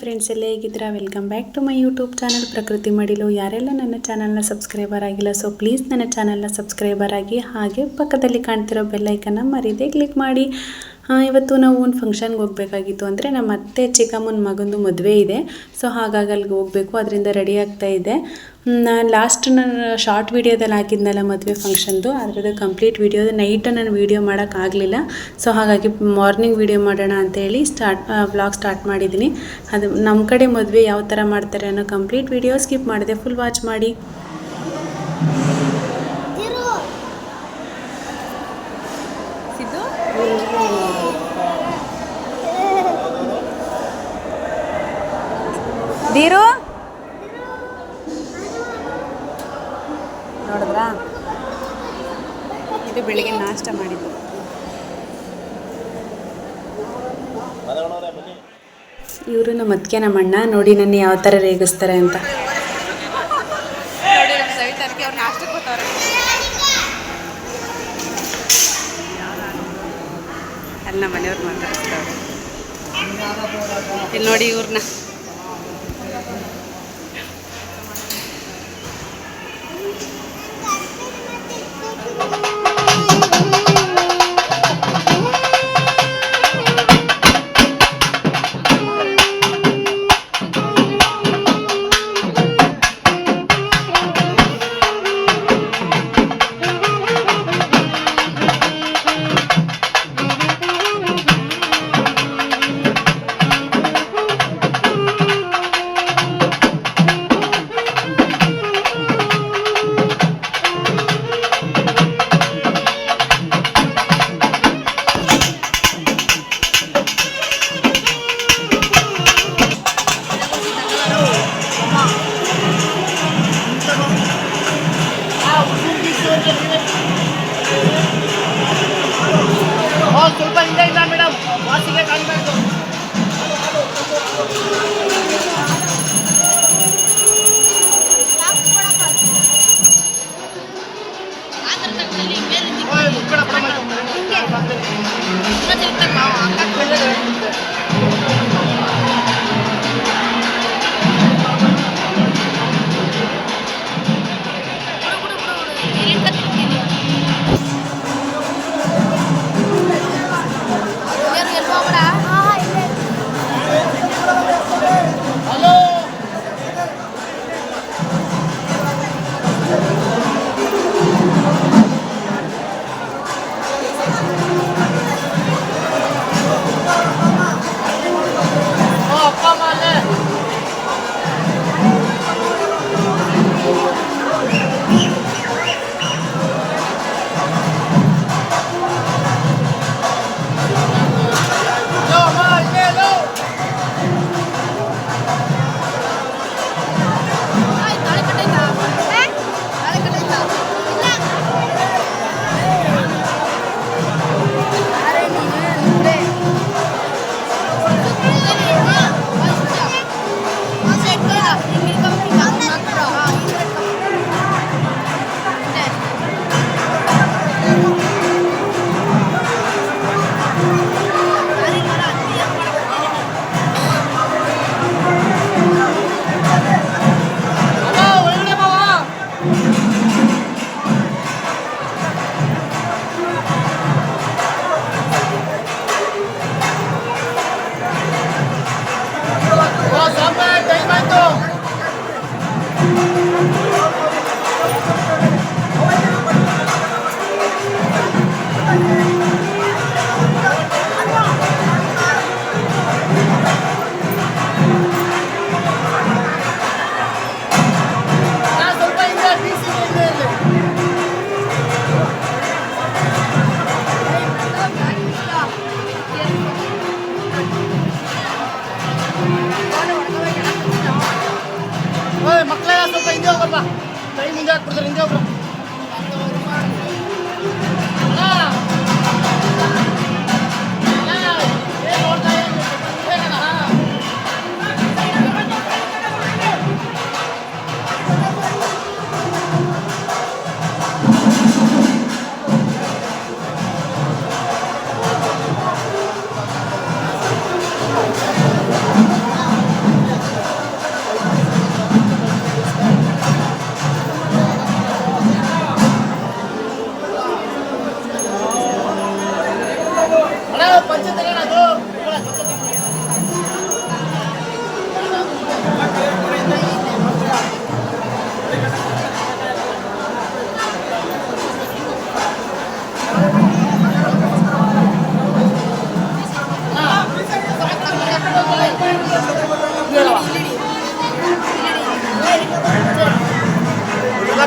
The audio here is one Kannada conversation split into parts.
ಫ್ರೆಂಡ್ಸ್, ಎಲ್ಲ ಹೇಗಿದ್ದೀರಾ? Welcome back to my YouTube channel ಪ್ರಕೃತಿ ಮಡಿಲು. ಯಾರೆಲ್ಲ ನನ್ನ ಚಾನಲ್ನ ಸಬ್ಸ್ಕ್ರೈಬರ್ ಆಗಿಲ್ಲ, ಸೊ ಪ್ಲೀಸ್ ನನ್ನ ಚಾನಲ್ನ ಸಬ್ಸ್ಕ್ರೈಬರ್ ಆಗಿ, ಹಾಗೆ ಪಕ್ಕದಲ್ಲಿ ಕಾಣ್ತಿರೋ ಬೆಲ್ಲೈಕನ್ನ ಮರೀದೆ ಕ್ಲಿಕ್ ಮಾಡಿ. ಇವತ್ತು ನಾವು ಒಂದು ಫಂಕ್ಷನ್ಗೆ ಹೋಗಬೇಕಾಗಿತ್ತು. ಅಂದರೆ ನಮ್ಮ ಅತ್ತೆ ಚಿಕ್ಕಮ್ಮನ ಮಗಂದು ಮದುವೆ ಇದೆ, ಸೊ ಹಾಗಾಗಿ ಅಲ್ಲಿಗೆ ಹೋಗಬೇಕು. ಅದರಿಂದ ರೆಡಿ ಆಗ್ತಾ ಇದೆ. ನಾನು ನಾನು ಶಾರ್ಟ್ ವೀಡಿಯೋದಲ್ಲಿ ಹಾಕಿದ್ನಲ್ಲ ಮದುವೆ ಫಂಕ್ಷನ್ದು, ಅದರದ್ದು ಕಂಪ್ಲೀಟ್ ವೀಡಿಯೋ ನೈಟ್ ನಾನು ವೀಡಿಯೋ ಮಾಡೋಕ್ಕಾಗಲಿಲ್ಲ. ಸೊ ಹಾಗಾಗಿ ಮಾರ್ನಿಂಗ್ ವೀಡಿಯೋ ಮಾಡೋಣ ಅಂತೇಳಿ ವ್ಲಾಗ್ ಸ್ಟಾರ್ಟ್ ಮಾಡಿದ್ದೀನಿ. ಅದು ನಮ್ಮ ಕಡೆ ಮದುವೆ ಯಾವ ಥರ ಮಾಡ್ತಾರೆ ಅನ್ನೋ ಕಂಪ್ಲೀಟ್ ವೀಡಿಯೋ ಸ್ಕಿಪ್ ಮಾಡಿದೆ, ಫುಲ್ ವಾಚ್ ಮಾಡಿ. ದೀರು ನೋಡಿದ್ರಾ, ಇದು ಬೆಳಿಗ್ಗೆ ನಾಷ್ಟ ಮಾಡಿದ್ದು. ಇವರು ನಮ್ಮ ಅತ್ತಿಗೆ ನಮ್ಮ ಅಣ್ಣ. ನೋಡಿ ನನ್ನ ಯಾವ ಥರ ರೇಗಿಸ್ತಾರೆ ಅಂತ. ಅಲ್ಲಿ ನಮ್ಮ ಮನೆಯವ್ರು ಮಾತಾಡ್ತಾರೆ. ಇಲ್ಲಿ ನೋಡಿ ಇವ್ರನ್ನ. ಸ್ವಲ್ಪ ಹಿಂದೆ ಇಲ್ಲ ಮೇಡಮ್, ವಾಸಿಗೆ ಕಾಣಬೇಕು. ಮಕ್ಕಳ ಸ್ವಲ್ಪ ಹಿಂದೆ ಹೋಗಪ್ಪ, ಕೈ ಮುಂದೆ ಹಾಕ್ಬಿಡ್ತಾರೆ, ಹಿಂದೆ ಹೋಗ್ರು.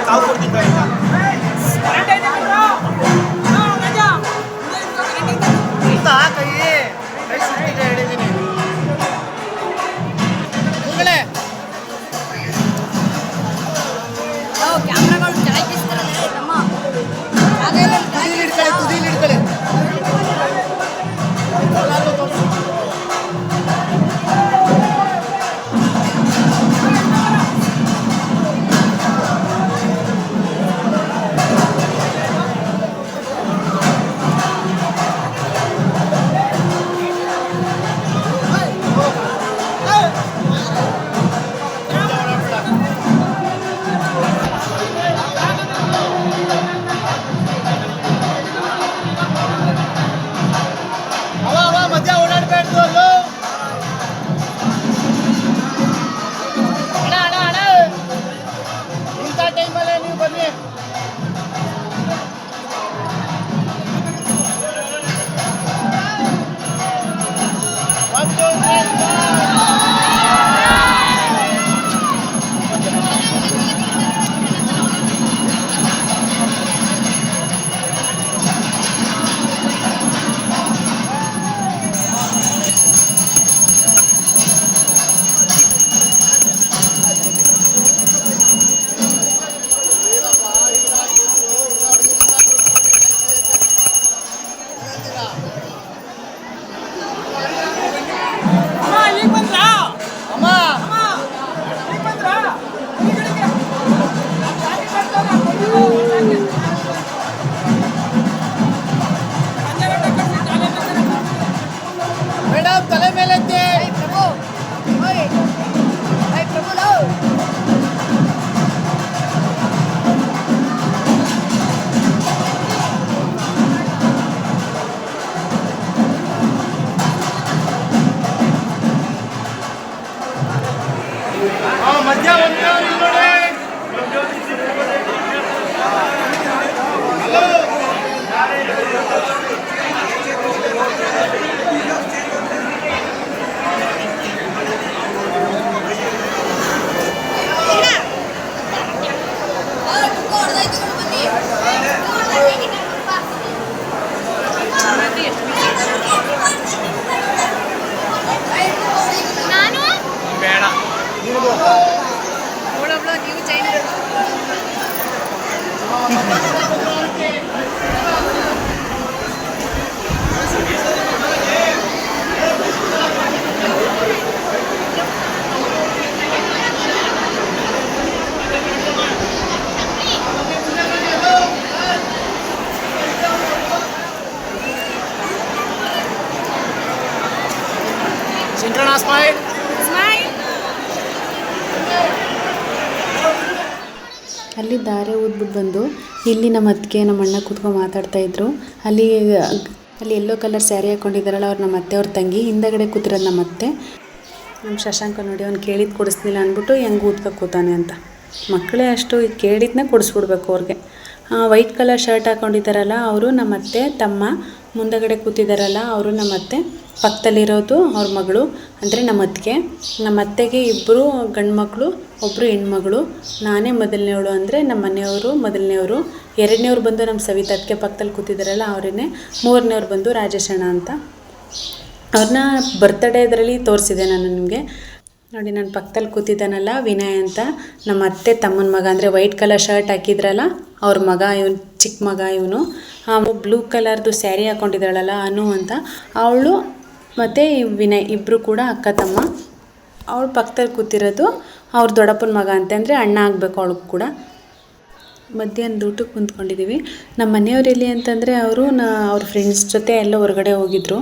ಕಾವು ಕೊಡ್ತೀನಿ ಕೈ ಸುಟ್ಟಿದೆ ಹೇಳಿದ್ದೀನಿ ಕ್ಯಾಮ್ರಾಗಳು ಚೆನ್ನಾಗಿ ತುದಿಲಿ ಹಿಡ್ಕೊಳ್ಳಿ ಮಧ್ಯ ಓಡಾಡ್ಬೇಡ್ದು ಅಲ್ಲೋ ಅಣ್ಣ ಅಣ್ಣ ಅಣ್ಣ ಇಂಥ ಟೈಮಲ್ಲೇ ನೀವು ಬನ್ನಿ ಮೇಡಮ್ ತಲೆ ಮೇಲೆ ಮಧ್ಯ ಬೇಡ ನೀವು ಚೈನ್ ಸಿಂಕ್ರನಾ ಸ್ಮೈಲ್ ಅಲ್ಲಿ ದಾರೆ ಊದ್ಬಿಟ್ಟು ಬಂದು ಇಲ್ಲಿ ನಮ್ಮ ಅತ್ತಿಗೆ ನಮ್ಮ ಅಣ್ಣ ಕೂತ್ಕೊಂಡು ಮಾತಾಡ್ತಾಯಿದ್ರು. ಅಲ್ಲಿ ಯೆಲ್ಲೋ ಕಲರ್ ಸ್ಯಾರಿ ಹಾಕ್ಕೊಂಡಿದ್ದಾರಲ್ಲ ಅವ್ರು ನಮ್ಮ ಅತ್ತೆ ಅವ್ರ ತಂಗಿ, ಹಿಂದಗಡೆ ಕೂತಿರೋದು ನಮ್ಮ ಅತ್ತೆ. ನಮ್ಮ ಶಶಾಂಕ ನೋಡಿ ಅವ್ನು ಕೇಳಿದ್ದು ಕೊಡಿಸ್ಲಿಲ್ಲ ಅಂದ್ಬಿಟ್ಟು ಹೆಂಗೆ ಊದ್ಕೊ ಕೂತಾನೆ ಅಂತ. ಮಕ್ಕಳೇ ಅಷ್ಟು ಕೇಳಿದ್ನೇ ಕೊಡಿಸ್ಬಿಡ್ಬೇಕು ಅವ್ರಿಗೆ. ವೈಟ್ ಕಲರ್ ಶರ್ಟ್ ಹಾಕ್ಕೊಂಡಿದ್ದಾರಲ್ಲ ಅವರು ನಮ್ಮ ಅತ್ತೆ ತಮ್ಮ, ಮುಂದಗಡೆ ಕೂತಿದ್ದಾರಲ್ಲ ಅವರು ನಮ್ಮ ಅತ್ತೆ, ಪಕ್ಕದಲ್ಲಿರೋದು ಅವ್ರ ಮಗಳು ಅಂದರೆ ನಮ್ಮ ಅತ್ತಿಗೆ. ನಮ್ಮ ಅತ್ತೆಗೆ ಇಬ್ಬರು ಗಂಡು ಮಕ್ಕಳು, ಒಬ್ಬರು ಹೆಣ್ಮಗಳು. ನಾನೇ ಮೊದಲನೇವಳು ಅಂದರೆ ನಮ್ಮ ಮನೆಯವರು ಮೊದಲನೇವರು. ಎರಡನೇವ್ರು ಬಂದು ನಮ್ಮ ಸವಿತಾ ಅತ್ತಿಗೆ ಪಕ್ಕದಲ್ಲಿ ಕೂತಿದ್ದಾರಲ್ಲ ಅವರನ್ನೇ. ಮೂರನೇವ್ರು ಬಂದು ರಾಜೇಶಣ್ಣ ಅಂತ. ಅವ್ರನ್ನ ಬರ್ತ್ಡೇ ಇದರಲ್ಲಿ ತೋರಿಸಿದೆ ನಾನು ನಿಮಗೆ ನೋಡಿ. ನನ್ನ ಪಕ್ಕದಲ್ಲಿ ಕೂತಿದ್ದಾನಲ್ಲ ವಿನಯ್ ಅಂತ, ನಮ್ಮ ಅತ್ತೆ ತಮ್ಮನ ಮಗ, ಅಂದರೆ ವೈಟ್ ಕಲರ್ ಶರ್ಟ್ ಹಾಕಿದ್ರಲ್ಲ ಅವ್ರ ಮಗ, ಇವನು ಚಿಕ್ಕ ಮಗ ಇವನು. ಬ್ಲೂ ಕಲರ್ದು ಸ್ಯಾರಿ ಹಾಕ್ಕೊಂಡಿದ್ದಾಳಲ್ಲ ಅನು ಅಂತ, ಅವಳು ಮತ್ತು ವಿನಯ್ ಇಬ್ಬರು ಕೂಡ ಅಕ್ಕ ತಮ್ಮ. ಅವಳು ಪಕ್ಕದಲ್ಲಿ ಕೂತಿರೋದು ಅವ್ರ ದೊಡ್ಡಪ್ಪನ ಮಗ ಅಂತ, ಅಂದರೆ ಅಣ್ಣ ಆಗಬೇಕು ಅವಳಿಗೆ ಕೂಡ. ಮಧ್ಯಾಹ್ನದ ಊಟಕ್ಕೆ ಕುಂತ್ಕೊಂಡಿದ್ದೀವಿ. ನಮ್ಮ ಮನೆಯವರೆಲ್ಲಿ ಅಂತಂದರೆ ಅವರು ಅವ್ರ ಫ್ರೆಂಡ್ಸ್ ಜೊತೆ ಎಲ್ಲ ಹೊರಗಡೆ ಹೋಗಿದ್ರು.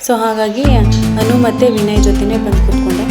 ಸೊ ಹಾಗಾಗಿ ಅನು ಮತ್ತು ವಿನಯ್ ಜೊತೆನೇ ಬಂದು ಕೂತ್ಕೊಂಡೆ.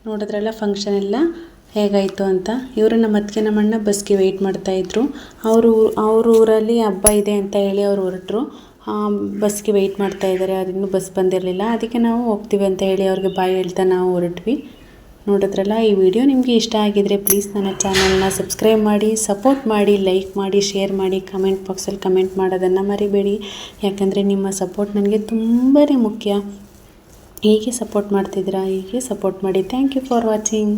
ನೋಡಿದ್ರಲ್ಲ ಫಂಕ್ಷನ್ ಎಲ್ಲ ಹೇಗಾಯಿತು ಅಂತ. ಇವರು ನಮ್ಮ ಅತ್ತಿಗೆ ನಮ್ಮಣ್ಣ ಬಸ್ಗೆ ವೆಯ್ಟ್ ಮಾಡ್ತಾಯಿದ್ರು. ಅವ್ರ ಊರಲ್ಲಿ ಹಬ್ಬ ಇದೆ ಅಂತ ಹೇಳಿ ಅವ್ರು ಹೊರಟರು. ಬಸ್ಗೆ ವೆಯ್ಟ್ ಮಾಡ್ತಾಯಿದ್ದಾರೆ, ಇನ್ನೂ ಬಸ್ ಬಂದಿರಲಿಲ್ಲ. ಅದಕ್ಕೆ ನಾವು ಹೋಗ್ತೀವಿ ಅಂತ ಹೇಳಿ ಅವ್ರಿಗೆ ಬಾಯ್ ಹೇಳ್ತಾ ನಾವು ಹೊರಟ್ವಿ. ನೋಡಿದ್ರಲ್ಲ, ಈ ವಿಡಿಯೋ ನಿಮಗೆ ಇಷ್ಟ ಆಗಿದರೆ ಪ್ಲೀಸ್ ನನ್ನ ಚಾನಲ್ನ ಸಬ್ಸ್ಕ್ರೈಬ್ ಮಾಡಿ, ಸಪೋರ್ಟ್ ಮಾಡಿ, ಲೈಕ್ ಮಾಡಿ, ಶೇರ್ ಮಾಡಿ, ಕಮೆಂಟ್ ಬಾಕ್ಸಲ್ಲಿ ಕಮೆಂಟ್ ಮಾಡೋದನ್ನು ಮರಿಬೇಡಿ. ಯಾಕಂದರೆ ನಿಮ್ಮ ಸಪೋರ್ಟ್ ನನಗೆ ತುಂಬಾ ಮುಖ್ಯ. ಹೀಗೆ ಸಪೋರ್ಟ್ ಮಾಡ್ತಿದ್ದೀರಾ, ಹೀಗೆ ಸಪೋರ್ಟ್ ಮಾಡಿ. Thank you for watching.